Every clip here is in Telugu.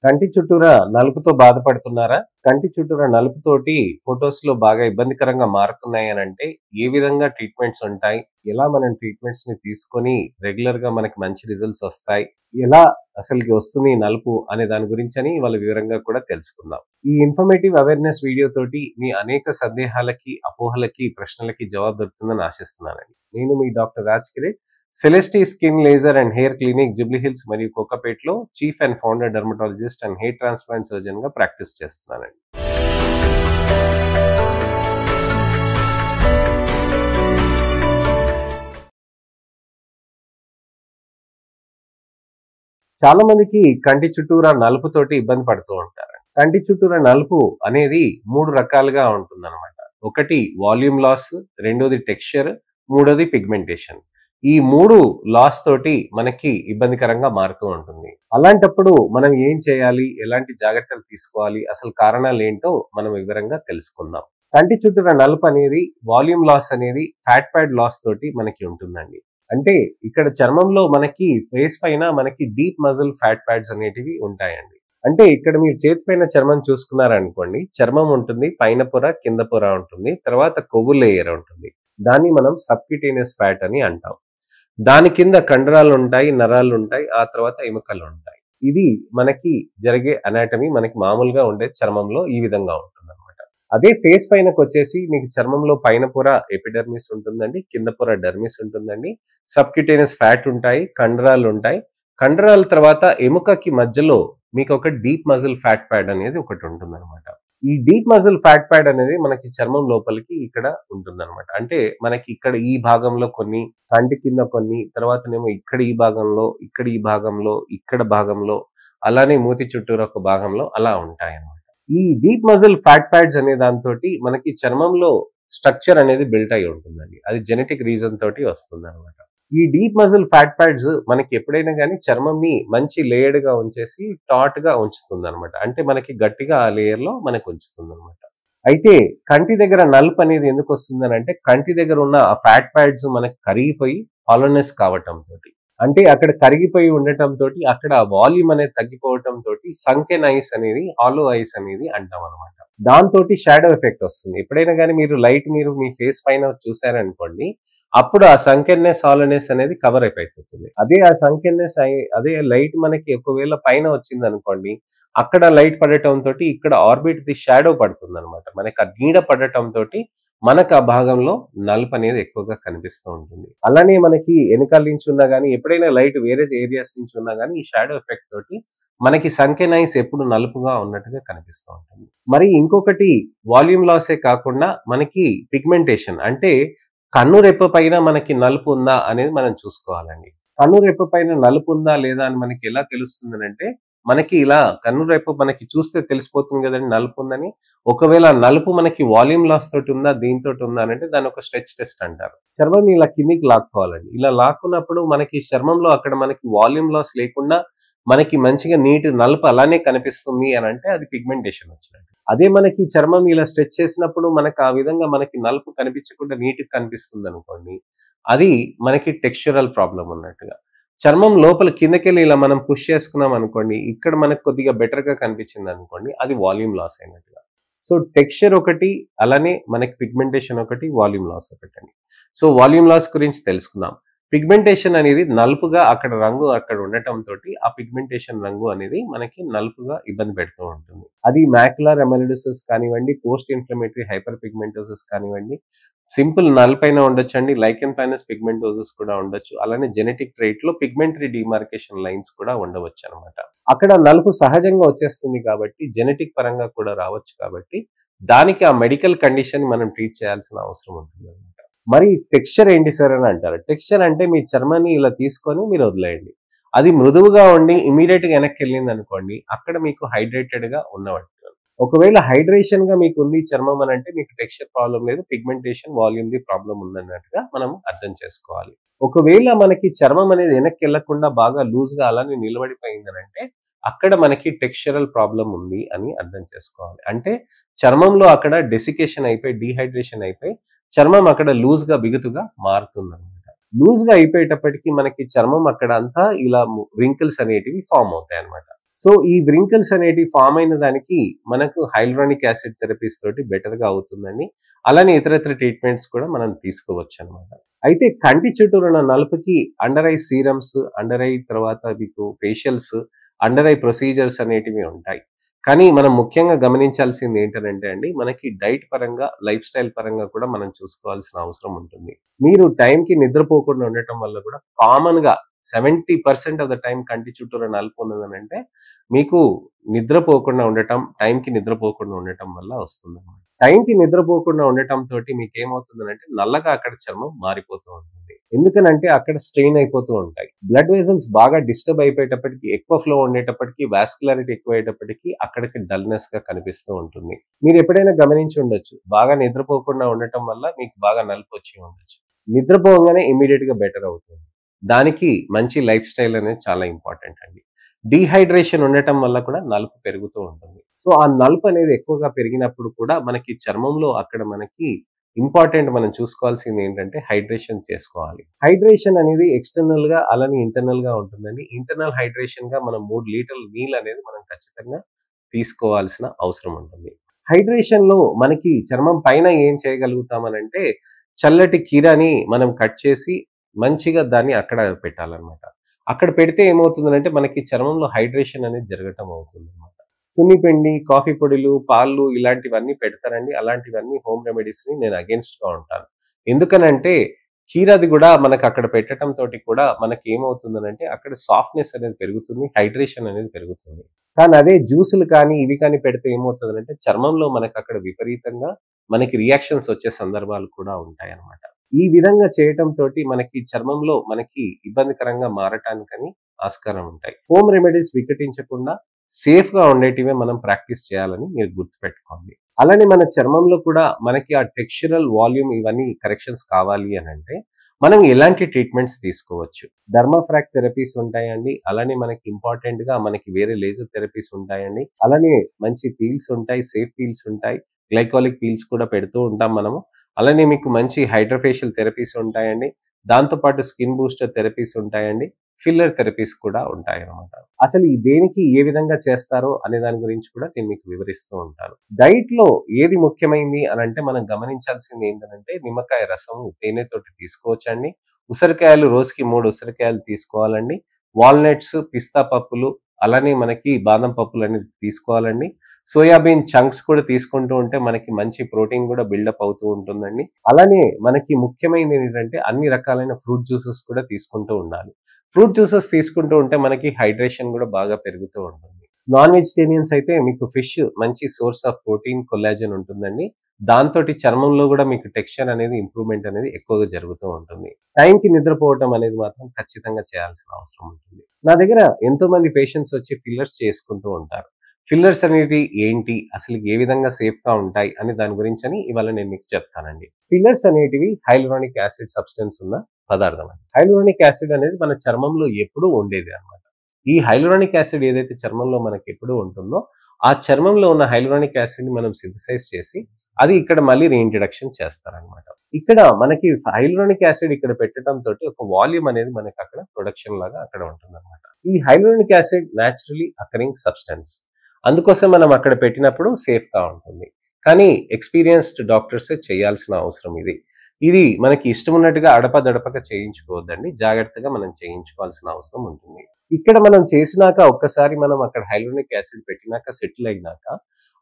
కంటి చుట్టూరా నలుపుతో బాధపడుతున్నారా? కంటి చుట్టూరా నలుపుతోటి ఫోటోస్‌లో బాగా ఇబ్బందికరంగా మారుతున్నాయి అనంటే, ఏ విధంగా ట్రీట్మెంట్స్ ఉంటాయి? ఎలా మనం ట్రీట్మెంట్స్‌ని తీసుకొని రెగ్యులర్‌గా మనకి మంచి రిజల్ట్స్ ఒస్తాయి? ఎలా అసలుకి వస్తుంది ఈ నలుపు అనే దాని గురించని ఇవాళ వివరంగా కూడా తెలుసుకుందాం. ఈ ఇన్ఫర్మేటివ్ అవేర్‌నెస్ వీడియో తోటి మీ అనేక సందేహాలకి, అపోహలకి, ప్రశ్నలకి జవాబు దొరుకుతుందని ఆశిస్తున్నానండి. నేను మీ doctor Raj Kireet. Celestee skin laser and hair clinic Jubilee Hills మరియు కోకాపేటలో chief and founder dermatologist and hair transplant సర్జన్‌గా ప్రాక్టీస్ చేస్తున్నానండి. చాలా మందికి కంటి చుట్టూరా నలుపుతోటి ఇబ్బంది పడుతూ ఉంటారు. కంటి చుట్టూరా నలుపు అనేది 3 రకాలుగా ఉంటుందన్నమాట. ఒకటి వాల్యూమ్ లాస్, రెండోది టెక్స్చర్, మూడోది పిగ్మెంటేషన్. ఈ 3 లాస్ తోటి మనకి ఇబ్బందికరంగా మారుతూ ఉంటుంది. అలాంటప్పుడు మనం ఏం చేయాలి? ఎలాంటి జాగ్రత్తలు తీసుకోవాలి? అసలు కారణాలేంటో మనం వివరంగా తెలుసుకుందాం. కంటి చుట్టూరా నలుపు అనేది వాల్యూమ్ లాస్ అనేది ఫ్యాట్ ప్యాడ్ లాస్ తోటి మనకి ఉంటుందండి. అంటే ఇక్కడ చర్మంలో మనకి ఫేస్ పైన మనకి డీప్ మజిల్ ఫ్యాట్ ప్యాడ్స్ అనేటివి ఉంటాయండి. అంటే ఇక్కడ మీరు చేతి పైన చర్మం చూసుకున్నారనుకోండి, చర్మం ఉంటుంది, పైన పొర, కింద పొర ఉంటుంది, తర్వాత కొవ్వు లేయర్ ఉంటుంది. దాన్ని మనం సబ్క్యూటేనియస్ ఫ్యాట్ అని అంటాం. దాని కింద కండరాలుంటాయి, నరాలుంటాయి, ఆ తర్వాత ఎముకలుంటాయి. ఇది మనకి జరిగే అనాటమీ మనకి మామూలుగా ఉండే చర్మంలో ఈ విధంగా ఉంటుందన్నమాట. అదే ఫేస్ పైనకొచ్చేసి మీకు చర్మంలో పైన పొర ఎపిడర్మిస్ ఉంటుందండి, కింద పొర డెర్మిస్ ఉంటుందండి, సబ్క్యూటేనియస్ ఫ్యాట్ ఉంటాయి, కండరాలుంటాయి. కండరాల తర్వాత ఎముకకి మధ్యలో మీకొక డీప్ మజిల్ ఫ్యాట్ ప్యాడ్ అనేది ఒకటి ఉంటుందన్నమాట. ఈ డీప్ మజిల్ ఫ్యాట్ ప్యాడ్ అనేది మనకి చర్మం లోపలికి ఇక్కడ ఉంటుందన్నమాట. అంటే మనకి ఇక్కడ ఈ భాగంలో కొన్ని, కంటి కింద కొన్ని, తర్వాతనేమో ఇక్కడ ఈ భాగంలో, ఇక్కడ ఈ భాగంలో, ఇక్కడ భాగంలో, అలానే మూతి చుట్టూరా ఒక భాగంలో అలా ఉంటాయన్నమాట. ఈ డీప్ మజిల్ ఫ్యాట్ ప్యాడ్స్ అనే దాంతోటి మనకి చర్మంలో స్ట్రక్చర్ అనేది బిల్ట్ అయి ఉంటుందండి. అది జెనెటిక్ రీజన్ తోటి వస్తుందన్నమాట. ఈ డీప్ మజిల్ ఫ్యాట్ ప్యాడ్స్ మనకి ఎప్పుడైనా గానీ చర్మంని మంచి లేయర్డ్‌గా ఉంచేసి టాట్‌గా ఉంచుతుందన్నమాట. అంటే మనకి గట్టిగా ఆ లేయర్‌లో మనకు ఉంచుతుందన్నమాట. అయితే కంటి దగ్గర నలుపు అనేది ఎందుకొస్తుందనంటే కంటి దగ్గర ఉన్న ఆ ఫ్యాట్ ప్యాడ్స్ మనకి కరిగిపోయి హాలోనెస్ కావటంతోటి. అంటే అక్కడ కరిగిపోయి ఉండటంతోటి అక్కడ వాల్యూమ్ అనేది తగ్గిపోవటంతోటి సంకెన్ ఐస్ అనేది, హాలో ఐస్ అనేది అంటామన్నమాట. దాంతోటి షాడో ఎఫెక్ట్ వస్తుంది. ఎప్పుడైనా గానీ మీరు మీ ఫేస్ పైన చూసారనుకోండి, అప్పుడు ఆ సంకెన్నెస్, హాలోనెస్ అనేది కవర్ అప్ అయిపోతుంది. అదే ఆ సంకెన్నెస్ అదే లైట్ మనకి ఒకవేళ పైన వచ్చిందనుకోండి, అక్కడ లైట్ పడటంతోటి ఇక్కడ ఆర్బిట్‌ది షాడో పడుతుందన్నమాట. మనకి ఆ నీడ పడటంతోటి మనకు ఆ భాగంలో నలుపనేది ఎక్కువగా కనిపిస్తూ ఉంటుంది. అలానే మనకి ఎనకాల నుంచి ఉన్నా గానీ, ఎప్పుడైనా లైట్ వేరే ఏరియాస్ నుంచి ఉన్నా గానీ, ఈ షాడో ఎఫెక్ట్ తోటి మనకి సంకెన్ ఐస్ ఎప్పుడు నలుపుగా ఉన్నట్టుగా కనిపిస్తూ ఉంటుంది. మరి ఇంకొకటి వాల్యూమ్ లాసే కాకుండా మనకి పిగ్మెంటేషన్ అంటే కన్ను రెప్ప పైన మనకి నలుపు ఉందా అనేది మనం చూసుకోవాలండి. కన్ను రెప్ప పైన నలుపు ఉందా లేదా అని మనకి ఎలా తెలుస్తుందనంటే, మనకి ఇలా కన్ను రెప్ప మనకి చూస్తే తెలిసిపోతుంది గదండీ నలుపు ఉందని. ఒకవేళ ఆ నలుపు మనకి వాల్యూమ్ లాస్ తోటి ఉందా, దీనితోటి ఉందా అనంటే దాన్ని ఒక స్ట్రెచ్ టెస్ట్ అంటారు. చర్మాన్ని ఇలా కిందికి లాక్కోవాలండి. ఇలా లాక్కున్నప్పుడు మనకి చర్మంలో అక్కడ మనకి వాల్యూమ్ లాస్ లేకుండా మనకి మంచిగా నీట్ నలుపు అలానే కనిపిస్తుంది అనంటే అది పిగ్మెంటేషన్ వచ్చినట్టు. అదే మనకి చర్మం ఇలా స్ట్రెచ్ చేసినప్పుడు మనకు ఆ విధంగా మనకి నలుపు కనిపించకుండా నీట్‌గా కనిపిస్తుందనుకోండి, అది మనకి టెక్స్చరల్ ప్రాబ్లమ్ ఉన్నట్టుగా. చర్మం లోపల కిందకెళ్ళి ఇలా మనం పుష్ చేసుకున్నాం అనుకోండి, ఇక్కడ మనకు కొద్దిగా బెటర్‌గా కనిపించిందనుకోండి, అది వాల్యూమ్ లాస్ అయినట్టుగా. సో, టెక్స్చర్ ఒకటి, అలానే మనకి పిగ్మెంటేషన్ ఒకటి, వాల్యూమ్ లాస్ ఒకటండి. సో, వాల్యూమ్ లాస్ గురించి తెలుసుకుందాం. పిగ్మెంటేషన్ అనేది నలుపుగా అక్కడ రంగు అక్కడ ఉండటంతోటి ఆ పిగ్మెంటేషన్ రంగు అనేది మనకి నలుపుగా ఇబ్బంది పెడుతూ ఉంటుంది. అది మాక్యులర్ అమెలిడోసిస్ కానివ్వండి, పోస్ట్ ఇన్‌ఫ్లమేటరీ హైపర్ పిగ్మెంటోసిస్ కానివ్వండి, సింపుల్ నల్ ఉండొచ్చండి. లైకెన్ ప్లానస్ పిగ్మెంటోసిస్ కూడా ఉండొచ్చు. అలానే జెనెటిక్ ట్రైట్‌లో పిగ్మెంటరీ డీమార్కేషన్ లైన్స్ కూడా ఉండవచ్చనమాట. అక్కడ నలుపు సహజంగా వచ్చేస్తుంది కాబట్టి, జెనెటిక్ పరంగా కూడా రావచ్చు కాబట్టి, దానికి ఆ మెడికల్ కండిషన్‌ని మనం ట్రీట్ చేయాల్సిన అవసరం ఉంటుందనమాట. మరి టెక్స్చర్ ఏంటి సార్ అని అంటారు. టెక్స్చర్ అంటే మీ చర్మాన్ని ఇలా తీసుకొని మీరు వదిలేయండి. అది మృదువుగా ఉండి ఇమ్మీడియేట్‌గా వెనక్కెళ్ళిందనుకోండి, అక్కడ మీకు హైడ్రేటెడ్‌గా ఉన్నట్టు. ఒకవేళ హైడ్రేషన్‌గా మీకుంది చర్మం అనంటే మీకు టెక్స్చర్ ప్రాబ్లమ్ లేదు. పిగ్మెంటేషన్, వాల్యూమ్‌ది ప్రాబ్లమ్ ఉందన్నట్టుగా మనం అర్థం చేసుకోవాలి. ఒకవేళ మనకి చర్మం అనేది వెనక్కెళ్ళకుండా బాగా లూజ్‌గా అలానే నిలబడిపోయిందనంటే, అక్కడ మనకి టెక్స్చరల్ ప్రాబ్లమ్ ఉంది అని అర్థం చేసుకోవాలి. అంటే చర్మంలో అక్కడ డెసికేషన్ అయిపోయి, డీహైడ్రేషన్ అయిపోయి చర్మం అక్కడ లూజ్‌గా, బిగుతుగా మారుతుందన్నమాట. లూజ్‌గా అయిపోయేటప్పటికి మనకి చర్మం అక్కడ అంతా ఇలా రింకిల్స్ అనేటివి ఫార్మ్ అవుతాయన్నమాట. సో ఈ వ్రింకిల్స్ అనేటివి ఫామ్ అయిన దానికి మనకు హైల్యూరానిక్ యాసిడ్ థెరపీస్ తోటి బెటర్‌గా అవుతుందండి. అలానే ఇతరితర ట్రీట్మెంట్స్ కూడా మనం తీసుకోవచ్చనమాట. అయితే కంటి చుట్టూరున్న నలుపుకి under eye serums, under eye తర్వాత మీకు ఫేషియల్స్, అండర్ ఐ ప్రొసీజర్స్ అనేటివి ఉంటాయి. కానీ మనం ముఖ్యంగా గమనించాల్సింది ఏంటనంటే అండి, మనకి డైట్ పరంగా, లైఫ్ స్టైల్ పరంగా కూడా మనం చూసుకోవాల్సిన అవసరం ఉంటుంది. మీరు టైంకి నిద్రపోకుండా ఉండటం వల్ల కూడా కామన్‌గా 70% ఆఫ్ ద టైమ్ కంటి చుట్టూరా నలుపు ఉన్నదనంటే, మీకు నిద్రపోకుండా ఉండటం, టైంకి నిద్రపోకుండా ఉండటం వల్ల వస్తుందన్నమాట. టైంకి నిద్రపోకుండా ఉండటం తోటి మీకేమవుతుందనంటే, నల్లగా అక్కడ చర్మం మారిపోతూ ఉంటుంది. ఎందుకనంటే అక్కడ స్ట్రెయిన్ అయిపోతూ ఉంటాయి. బ్లడ్ వెసల్స్ బాగా డిస్టర్బ్ అయిపోయేటప్పటికి, ఎక్కువ ఫ్లో ఉండేటప్పటికి, వాస్కులారిటీ ఎక్కువయ్యేటప్పటికి అక్కడికి డల్‌నెస్‌గా కనిపిస్తూ ఉంటుంది. మీరెప్పుడైనా గమనించి ఉండొచ్చు. బాగా నిద్రపోకుండా ఉండటం వల్ల మీకు బాగా నలుపొచ్చి ఉండొచ్చు. నిద్రపోంగానే ఇమ్మీడియేట్‌గా బెటర్ అవుతుంది. దానికి మంచి లైఫ్ స్టైల్ అనేది చాలా ఇంపార్టెంట్ అండి. డీహైడ్రేషన్ ఉండటం వల్ల కూడా నలుపు పెరుగుతూ ఉంటుంది. సో, ఆ నలుపు అనేది ఎక్కువగా పెరిగినప్పుడు కూడా మనకి చర్మంలో అక్కడ మనకి ఇంపార్టెంట్ మనం చూసుకోవాల్సింది ఏంటంటే హైడ్రేషన్ చేసుకోవాలి. హైడ్రేషన్ అనేది ఎక్స్‌టర్నల్‌గా అలానే ఇంటర్నల్‌గా ఉంటుందండి. ఇంటర్నల్ హైడ్రేషన్‌గా మనం 3 లీటర్ల నీళ్ళనేది మనం ఖచ్చితంగా తీసుకోవాల్సిన అవసరం ఉంటుంది. హైడ్రేషన్‌లో మనకి చర్మం పైన ఏం చేయగలుగుతామనంటే, చల్లటి కీరాని మనం కట్ చేసి మంచిగా దాన్ని అక్కడ పెట్టాలన్నమాట. అక్కడ పెడితే ఏమవుతుందనంటే మనకి చర్మంలో హైడ్రేషన్ అనేది జరగటం అవుతుందన్నమాట. సున్నిపిండి, కాఫీ పొడులు, పాలు ఇలాంటివన్నీ పెడతారండి. అలాంటివన్నీ హోమ్ రెమెడీస్‌ని నేను అగెయిన్స్ట్‌గా ఉంటాను. ఎందుకనంటే కీరది గూడా మనకక్కడ పెట్టటం తోటి కూడా మనకేమవుతుందనంటే అక్కడ సాఫ్ట్‌నెస్ అనేది పెరుగుతుంది. హైడ్రేషన్ అనేది పెరుగుతుంది. కానీ అదే జ్యూసులు కానీ, ఇవి కానీ పెడితే ఏమవుతదనంటే చర్మంలో మనకక్కడ విపరీతంగా మనకి రియాక్షన్స్ వచ్చే సందర్భాలు కూడా ఉంటాయన్నమాట. ఈ విధంగా చేయటం తోటి మనకి చర్మంలో మనకి ఇబ్బందికరంగా మారటానికని ఆస్కారం ఉంటాయి. హోమ్ రెమెడీస్ వికటించకుండా సేఫ్‌గా ఉండేటివే మనం ప్రాక్టీస్ చేయాలని మీరు గుర్తుపెట్టుకోండి. అలానే మన చర్మంలో కూడా మనకి ఆ టెక్స్చరల్, వాల్యూమ్ ఇవన్నీ కరెక్షన్స్ కావాలి అనంటే మనం ఎలాంటి ట్రీట్మెంట్స్ తీసుకోవచ్చు. డెర్మాఫ్రాక్ థెరపీస్ ఉంటాయండి. అలానే మనకి ఇంపార్టెంట్‌గా మనకి వేరే లేజర్ థెరపీస్ ఉంటాయండి. అలానే మంచి పీల్స్ ఉంటాయి. సేఫ్ పీల్స్ ఉంటాయి. గ్లైకాలిక్ పీల్స్ కూడా పెడుతూ ఉంటాం మనము. అలానే మీకు మంచి హైడ్రోఫేషియల్ థెరపీస్ ఉంటాయండి. దాంతో పాటు స్కిన్ బూస్టర్ థెరపీస్ ఉంటాయండి. ఫిల్లర్ థెరపీస్ కూడా ఉంటాయన్నమాట. అసలు ఈ దేనికి ఏ విధంగా చేస్తారో అనే దాని గురించి కూడా నేను మీకు వివరిస్తూ ఉంటాను. డైట్‌లో ఏది ముఖ్యమైంది అనంటే మనం గమనించాల్సింది ఏంటనంటే నిమ్మకాయ రసము, తేనెతోటి తీసుకోవచ్చండి. ఉసిరికాయలు రోజుకి 3 ఉసిరికాయలు తీసుకోవాలండి. వాల్‌నట్స్, పిస్తా పప్పులు అలానే మనకి బాదం పప్పులనేవి తీసుకోవాలండి. సోయాబీన్ చంక్స్ కూడా తీసుకుంటూ ఉంటే మనకి మంచి ప్రోటీన్ కూడా బిల్డప్ అవుతూ ఉంటుందండి. అలానే మనకి ముఖ్యమైనది ఏంటంటే అన్ని రకాలైన ఫ్రూట్ జ్యూసెస్ కూడా తీసుకుంటూ ఉండాలి. ఫ్రూట్ జ్యూసెస్ తీసుకుంటూ ఉంటే మనకి హైడ్రేషన్ కూడా బాగా పెరుగుతూ ఉంటుంది. నాన్ వెజిటేరియన్స్ అయితే మీకు ఫిష్ మంచి సోర్స్ ఆఫ్ ప్రోటీన్, కొల్లాజెన్ ఉంటుందండి. దాంతోటి చర్మంలో కూడా మీకు టెక్స్చర్ అనేది ఇంప్రూవ్‌మెంట్ అనేది ఎక్కువగా జరుగుతూ ఉంటుంది. టైంకి నిద్రపోవటం అనేది మాత్రం ఖచ్చితంగా చేయాల్సిన అవసరం ఉంటుంది. నా దగ్గర ఎంతోమంది పేషెంట్స్ వచ్చి ఫిల్లర్స్ చేసుకుంటూ ఉంటారు. ఫిల్లర్స్ అనేవి ఏంటి? అసలు ఏ విధంగా సేఫ్‌గా ఉంటాయి? అనే దాని గురించని ఇవాళ నేను మీకు చెప్తానండి. ఫిల్లర్స్ అనేటివి హైల్యూరానిక్ యాసిడ్ సబ్స్టెన్స్ ఉన్న పదార్థం అండి. హైల్యూరానిక్ యాసిడ్ అనేది మన చర్మంలో ఎప్పుడూ ఉండేదే అన్నమాట. ఈ హైల్యూరానిక్ యాసిడ్ ఏదైతే చర్మంలో మనకెప్పుడూ ఉంటుందో, ఆ చర్మంలో ఉన్న హైల్యూరానిక్ యాసిడ్‌ని మనం సింథసైజ్ చేసి, అది ఇక్కడ మళ్ళీ రీఇంట్రడక్షన్ చేస్తారనమాట. ఇక్కడ మనకి హైల్యూరానిక్ యాసిడ్ ఇక్కడ పెట్టడం తోటి ఒక వాల్యూమ్ అనేది మనకక్కడ ప్రొడక్షన్ లాగా అక్కడ ఉంటుందనమాట. ఈ హైల్యూరానిక్ యాసిడ్ న్యాచురల్లీ అకరింగ్ సబ్స్టెన్స్. అందుకోసం మనం అక్కడ పెట్టినప్పుడు సేఫ్‌గా ఉంటుంది. కానీ ఎక్స్‌పీరియన్స్‌డ్ డాక్టర్సే చేయాల్సిన అవసరం ఇది. ఇది మనకి ఇష్టమున్నట్టుగా అడపదడపక చేయించుకోవద్దండి. జాగ్రత్తగా మనం చేయించుకోవాల్సిన అవసరం ఉంటుంది. ఇక్కడ మనం చేసినాక ఒక్కసారి మనం అక్కడ హైల్యూరానిక్ యాసిడ్ పెట్టినాక సెటిల్ అయినాక,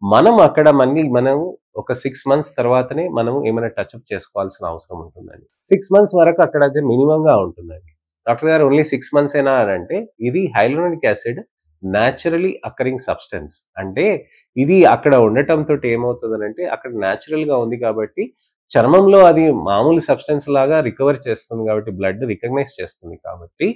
మనం అక్కడ మళ్ళీ మనం ఒక 6 మంత్స్ తర్వాతనే మనం ఏమైనా టచప్ చేసుకోవాల్సిన అవసరం ఉంటుందండి. 6 మంత్స్ వరకు అక్కడ అయితే మినిమమ్‌గా ఉంటుందండి. డాక్టర్ గారు ఓన్లీ 6 మంత్సేనా అనంటే, ఇది హైల్యూరానిక్ యాసిడ్ న్యాచురల్లీ అకరింగ్ సబ్స్టెన్స్. అంటే ఇది అక్కడ ఉండటంతోటి ఏమవుతదనంటే, అక్కడ న్యాచురల్‌గా ఉంది కాబట్టి చర్మంలో అది మామూలు సబ్స్టెన్స్ లాగా రికవర్ చేస్తుంది కాబట్టి, బ్లడ్ రికగ్నైజ్ చేస్తుంది కాబట్టి,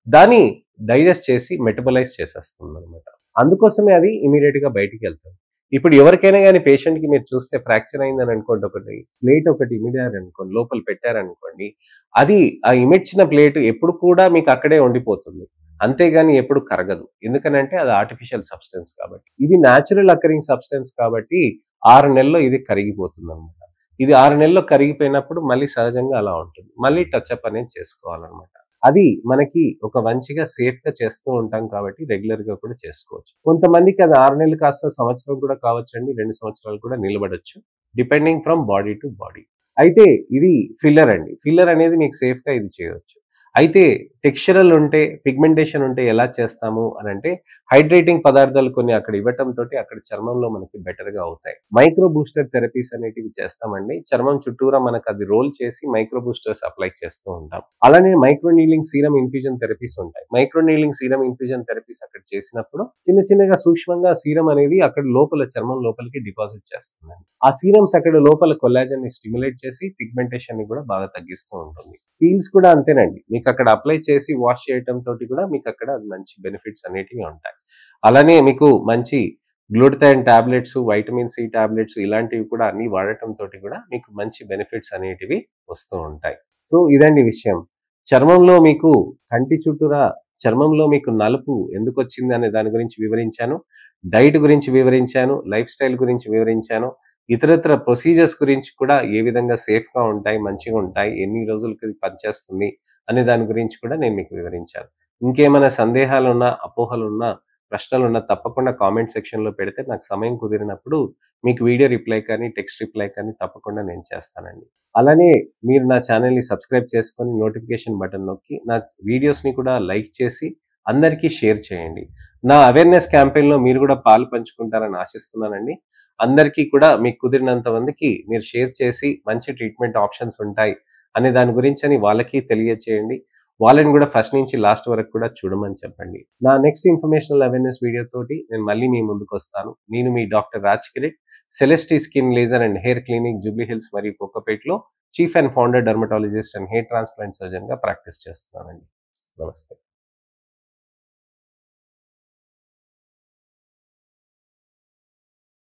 దాన్ని డైజెస్ట్ చేసి మెటబలైజ్ చేసేస్తుందనమాట. అందుకోసమే అది ఇమ్మీడియేట్‌గా బయటికెళ్తది. ఇప్పుడు ఎవరికైనా గాని పేషెంట్‌కి మీరు చూస్తే ఫ్రాక్చర్ అయిందని అనుకోండి ఒకటి, ప్లేట్ ఒకటి ఇమిడారనుకోండి, లోపల పెట్టారనుకోండి, అది ఆ ఇమిడ్చిన ప్లేట్ ఎప్పుడు కూడా మీకు అక్కడే ఉండిపోతుంది. అంతేగాని ఎప్పుడు కరగదు. ఎందుకనంటే అది ఆర్టిఫిషియల్ సబ్స్టెన్స్ కాబట్టి. ఇది న్యాచురల్ అకరింగ్ సబ్స్టెన్స్ కాబట్టి 6 నెలల్లో ఇది కరిగిపోతుందనమాట. ఇది 6 నెలల్లో కరిగిపోయినప్పుడు మళ్ళీ సహజంగా అలా ఉంటుంది. మళ్ళీ టచప్ అనేది చేసుకోవాలనమాట. అది మనకి ఒక మంచిగా సేఫ్‌గా చేస్తూ ఉంటాం కాబట్టి రెగ్యులర్‌గా కూడా చేసుకోవచ్చు. కొంతమందికి అది 6 నెలలు కాస్త సంవత్సరం కూడా కావచ్చండి. 2 సంవత్సరాలు కూడా నిలబడొచ్చు. Depending from body to body. అయితే ఇది ఫిల్లర్ అండి. ఫిల్లర్ అనేది మీకు సేఫ్‌గా ఇది చేయొచ్చు. అయితే టెక్స్చరల్ ఉంటే, పిగ్మెంటేషన్ ఉంటే ఎలా చేస్తాము అనంటే, హైడ్రేటింగ్ పదార్థాలు కొన్ని అక్కడ ఇవ్వటంతోటి అక్కడ చర్మంలో మనకి బెటర్‌గా అవుతాయి. మైక్రో బూస్టర్ థెరపీస్ అనేటివి చేస్తామండి. చర్మం చుట్టూరా మనకది రోల్ చేసి మైక్రో బూస్టర్స్ అప్లై చేస్తూ ఉంటాం. అలానే micro needling serum infusion therapies ఉంటాయి. Micro needling serum infusion therapies అక్కడ చేసినప్పుడు చిన్నగా సూక్ష్మంగా సీరం అనేది అక్కడ లోపల చర్మం లోపలికి డిపాజిట్ చేస్తుందండి. ఆ సీరమ్స్ అక్కడ లోపల కొల్లాజెన్‌ని స్టిమ్యులేట్ చేసి పిగ్మెంటేషన్‌ని కూడా బాగా తగ్గిస్తూ ఉంటుంది. పీల్స్ కూడా అంతేనండి. మీకక్కడ అప్లై చేసి వాష్ చేయటం తోటి కూడా మీకక్కడ మంచి బెనిఫిట్స్ అనేటివి ఉంటాయి. అలానే మీకు మంచి glutathione tablets, vitamin C tablets ఇలాంటివి కూడా అన్నీ వాడటం తోటి కూడా మీకు మంచి బెనిఫిట్స్ అనేటివి వస్తూ ఉంటాయి. సో, ఇదండి విషయం. చర్మంలో మీకు కంటి చుట్టూరా చర్మంలో మీకు నలుపు ఎందుకొచ్చిందనే దాని గురించి వివరించాను. డైట్ గురించి వివరించాను. లైఫ్ స్టైల్ గురించి వివరించాను. ఇతరత్ర ప్రొసీజర్స్ గురించి కూడా ఏ విధంగా సేఫ్‌గా ఉంటాయి, మంచిగా ఉంటాయి, ఎన్ని రోజులకి ఇది పనిచేస్తుంది అనే దాని గురించి కూడా నేను మీకు వివరించాను. ఇంకేమైనా సందేహాలున్నా, అపోహలున్నా, ప్రశ్నలున్నా తప్పకుండా కామెంట్ సెక్షన్‌లో పెడితే నాకు సమయం కుదిరినప్పుడు మీకు వీడియో రిప్లై కానీ, టెక్స్ట్ రిప్లై కానీ తప్పకుండా నేను చేస్తానండి. అలానే మీరు నా ఛానెల్‌ని సబ్స్క్రైబ్ చేసుకొని నోటిఫికేషన్ బటన్ నొక్కి నా వీడియోస్‌ని కూడా లైక్ చేసి అందరికీ షేర్ చేయండి. నా అవేర్‌నెస్ క్యాంపెయిన్‌లో మీరు కూడా పాలు పంచుకుంటారని ఆశిస్తున్నానండి. అందరికీ కూడా మీకు కుదిరినంత మందికి మీరు షేర్ చేసి మంచి ట్రీట్మెంట్ ఆప్షన్స్ ఉంటాయి అనే దాని గురించని వాళ్ళకి తెలియచేయండి. వాళ్ళని గూడా ఫస్ట్ నుంచి లాస్ట్ వరకు కూడా చూడమని చెప్పండి. నా నెక్స్ట్ ఇన్ఫర్మేషనల్ అవేర్‌నెస్ వీడియో తోటి నేను మళ్ళీ మీ ముందుకొస్తాను. నేను మీ doctor Raj Kireet, Celestee skin laser and hair clinic Jubilee Hills మరియు కోకాపేట్‌లో chief and founder dermatologist and hair transplant సర్జన్‌గా ప్రాక్టీస్ చేస్తున్నానండి. నమస్తే.